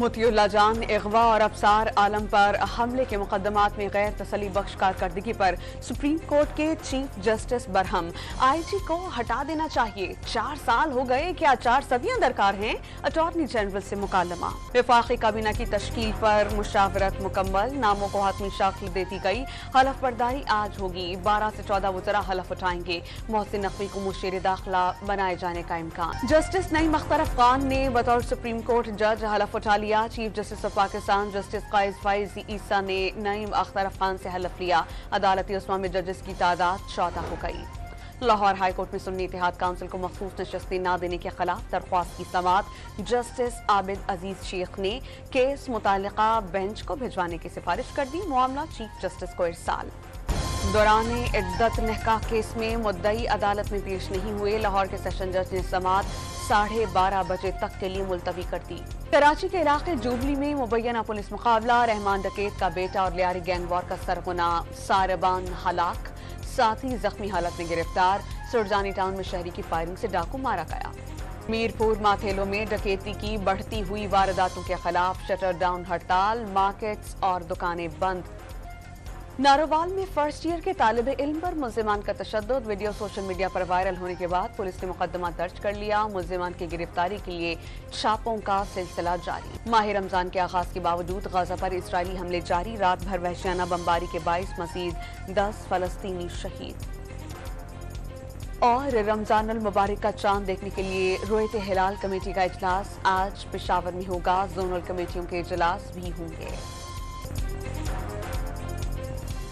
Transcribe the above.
मोतियुल्लाह जान अगवा और अफसार आलम पर हमले के मुकदमात में गैर तसली बख्श कारकर्दगी पर सुप्रीम कोर्ट के चीफ जस्टिस बरहम, आईजी को हटा देना चाहिए। 4 साल हो गए, क्या 4 सदियां दरकार हैं? अटॉर्नी जनरल से मुकालमा। वफाकी काबीना की तश्कील पर मुशावरत मुकम्मल, नामों को हतमी शक्ल देती गई। हलफ बर्दारी आज होगी। 12 से 14 वज़रा हलफ उठाएंगे। मोहसिन नकवी को मुशीर दाखिला बनाए जाने का इम्कान। जस्टिस नईम अख्तर अफगान ने बतौर सुप्रीम कोर्ट जज हलफ उठा लिया। Chief justice of Pakistan justice Qazi Faez Isa ने नईम अख्तर अफगान से हलफ लिया। अदालती उस्मा में जजेस की तादाद 14 हो गई। लाहौर हाई कोर्ट में सुन्नी इत्तेहाद काउंसिल को मखसूस नशस्तें न देने के खिलाफ दरख्वास्त की समाअत। जस्टिस आबिद अजीज शेख ने केस मुतालिका बेंच को भिजवाने की सिफारिश कर दी। मामला चीफ जस्टिस को इरसाल। दौरान इद्दत निकाह केस में मुद्दई अदालत में पेश नहीं हुए। लाहौर के सेशन जज ने समाअत 12:30 बजे तक के लिए मुलतवी कर दी। कराची के इलाके जुबली में मुबैना पुलिस मुकाबला। रहमान डकैत का बेटा और लियारी गैंगवार का सरगना सारबान हलाक, साथी जख्मी हालत में गिरफ्तार। सुरजानी टाउन में शहरी की फायरिंग से डाकू मारा गया। मीरपुर माथेलो में डकैती की बढ़ती हुई वारदातों के खिलाफ शटर डाउन हड़ताल। मार्केट्स और दुकानें बंद। नारोवाल में फर्स्ट ईयर के तालिब इल्म पर मुल्जिमान का तशद्दुद। वीडियो सोशल मीडिया पर वायरल होने के बाद पुलिस ने मुकदमा दर्ज कर लिया। मुल्जिमान की गिरफ्तारी के लिए छापों का सिलसिला जारी। माह रमजान के आगाज के बावजूद गजा पर इजरायली हमले जारी। रात भर वहशियाना बमबारी के बाइस मजीद 10 फलस्तीनी शहीद। और रमजान अल मुबारक का चांद देखने के लिए रोयत हिलाल कमेटी का इजलास आज पेशावर में होगा। जोनल कमेटियों के इजलास भी होंगे।